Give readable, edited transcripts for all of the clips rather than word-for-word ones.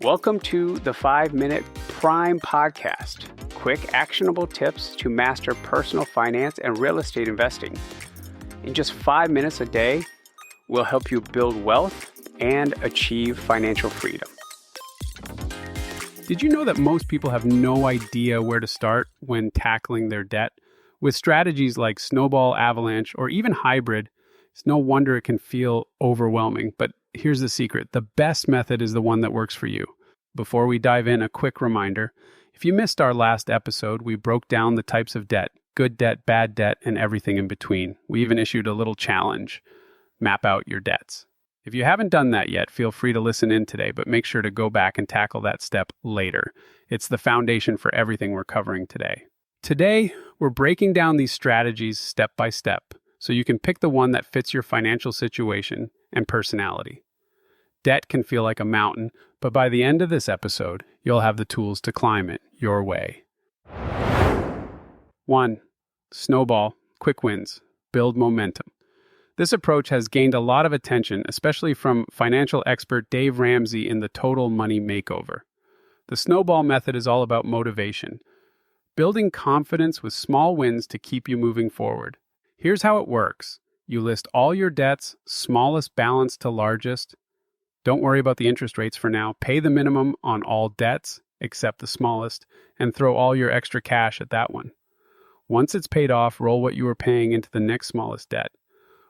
Welcome to the 5-Minute Prime Podcast. Quick, actionable tips to master personal finance and real estate investing. In just 5 minutes a day, we'll help you build wealth and achieve financial freedom. Did you know that most people have no idea where to start when tackling their debt? With strategies like Snowball, Avalanche, or even Hybrid, it's no wonder it can feel overwhelming. But here's the secret. The best method is the one that works for you. Before we dive in, a quick reminder. If you missed our last episode, we broke down the types of debt, good debt, bad debt, and everything in between. We even issued a little challenge, map out your debts. If you haven't done that yet, feel free to listen in today, but make sure to go back and tackle that step later. It's the foundation for everything we're covering today. Today, we're breaking down these strategies step by step, so you can pick the one that fits your financial situation and personality. Debt can feel like a mountain, but by the end of this episode, you'll have the tools to climb it your way. 1. Snowball, quick wins, build momentum. This approach has gained a lot of attention, especially from financial expert Dave Ramsey in the Total Money Makeover. The Snowball Method is all about motivation, building confidence with small wins to keep you moving forward. Here's how it works. You list all your debts, smallest balance to largest. Don't worry about the interest rates for now. Pay the minimum on all debts, except the smallest, and throw all your extra cash at that one. Once it's paid off, roll what you were paying into the next smallest debt.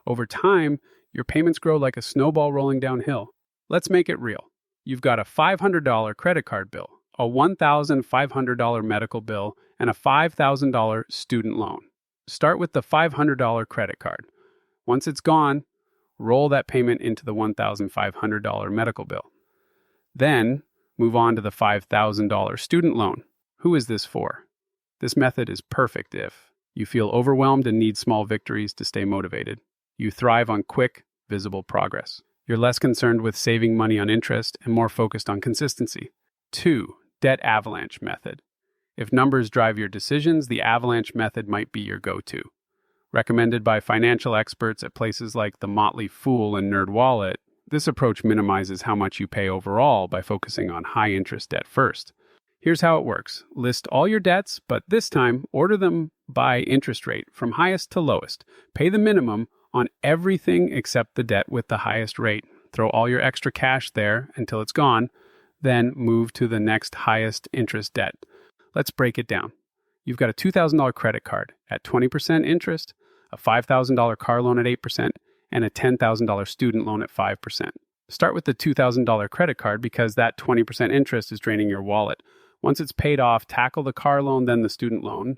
Over time, your payments grow like a snowball rolling downhill. Let's make it real. You've got a $500 credit card bill, a $1,500 medical bill, and a $5,000 student loan. Start with the $500 credit card. Once it's gone, roll that payment into the $1,500 medical bill. Then, move on to the $5,000 student loan. Who is this for? This method is perfect if you feel overwhelmed and need small victories to stay motivated. You thrive on quick, visible progress. You're less concerned with saving money on interest and more focused on consistency. 2. Debt Avalanche Method. If numbers drive your decisions, the Avalanche Method might be your go-to. Recommended by financial experts at places like The Motley Fool and NerdWallet, this approach minimizes how much you pay overall by focusing on high-interest debt first. Here's how it works. List all your debts, but this time, order them by interest rate from highest to lowest. Pay the minimum on everything except the debt with the highest rate. Throw all your extra cash there until it's gone, then move to the next highest interest debt. Let's break it down. You've got a $2,000 credit card at 20% interest, a $5,000 car loan at 8%, and a $10,000 student loan at 5%. Start with the $2,000 credit card because that 20% interest is draining your wallet. Once it's paid off, tackle the car loan, then the student loan.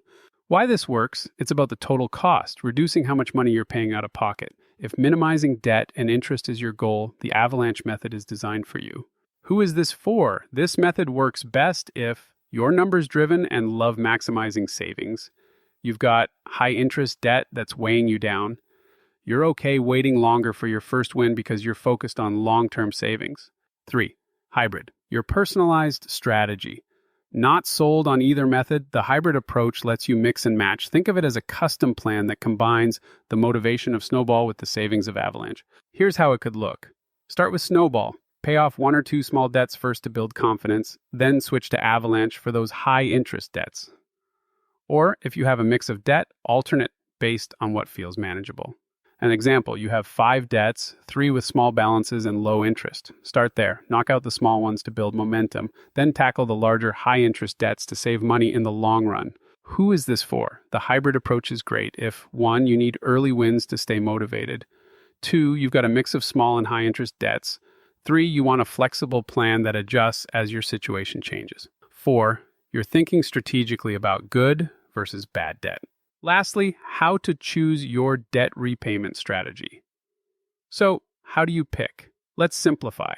Why this works, it's about the total cost, reducing how much money you're paying out of pocket. If minimizing debt and interest is your goal, the Avalanche Method is designed for you. Who is this for? This method works best if you're numbers driven and love maximizing savings. You've got high interest debt that's weighing you down. You're okay waiting longer for your first win because you're focused on long-term savings. 3. Hybrid. Your personalized strategy. Not sold on either method, the hybrid approach lets you mix and match. Think of it as a custom plan that combines the motivation of Snowball with the savings of Avalanche. Here's how it could look. Start with Snowball. Pay off 1 or 2 small debts first to build confidence, then switch to Avalanche for those high-interest debts. Or, if you have a mix of debt, alternate based on what feels manageable. An example, you have 5 debts, 3 with small balances and low interest. Start there, knock out the small ones to build momentum, then tackle the larger high-interest debts to save money in the long run. Who is this for? The hybrid approach is great if 1, you need early wins to stay motivated. 2, you've got a mix of small and high-interest debts. 3, you want a flexible plan that adjusts as your situation changes. 4, you're thinking strategically about good versus bad debt. Lastly, how to choose your debt repayment strategy. So, how do you pick? Let's simplify.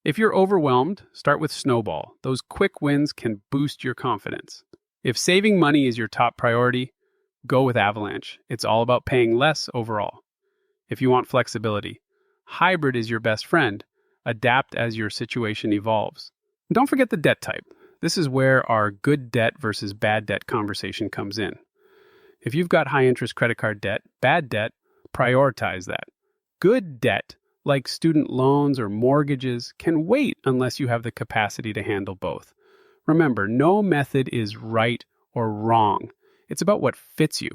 If you're overwhelmed, start with Snowball. Those quick wins can boost your confidence. If saving money is your top priority, go with Avalanche. It's all about paying less overall. If you want flexibility, Hybrid is your best friend. Adapt as your situation evolves. And don't forget the debt type. This is where our good debt versus bad debt conversation comes in. If you've got high interest credit card debt, bad debt, prioritize that. Good debt, like student loans or mortgages, can wait unless you have the capacity to handle both. Remember, no method is right or wrong. It's about what fits you.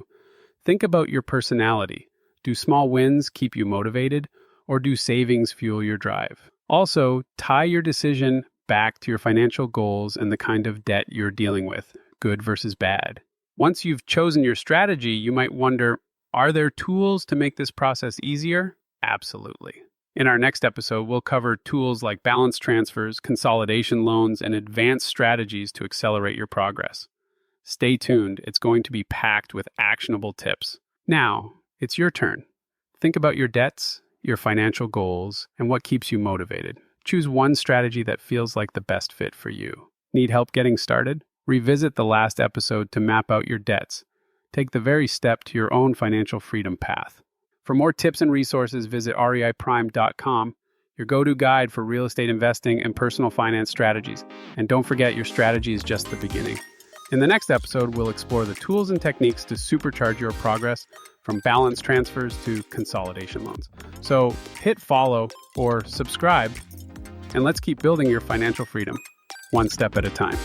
Think about your personality. Do small wins keep you motivated, or do savings fuel your drive? Also, tie your decision back to your financial goals and the kind of debt you're dealing with, good versus bad. Once you've chosen your strategy, you might wonder, are there tools to make this process easier? Absolutely. In our next episode, we'll cover tools like balance transfers, consolidation loans, and advanced strategies to accelerate your progress. Stay tuned. It's going to be packed with actionable tips. Now, it's your turn. Think about your debts, your financial goals, and what keeps you motivated. Choose one strategy that feels like the best fit for you. Need help getting started? Revisit the last episode to map out your debts. Take the very step to your own financial freedom path. For more tips and resources, visit reiprime.com, your go-to guide for real estate investing and personal finance strategies. And don't forget, your strategy is just the beginning. In the next episode, we'll explore the tools and techniques to supercharge your progress, from balance transfers to consolidation loans. So hit follow or subscribe, and let's keep building your financial freedom, one step at a time.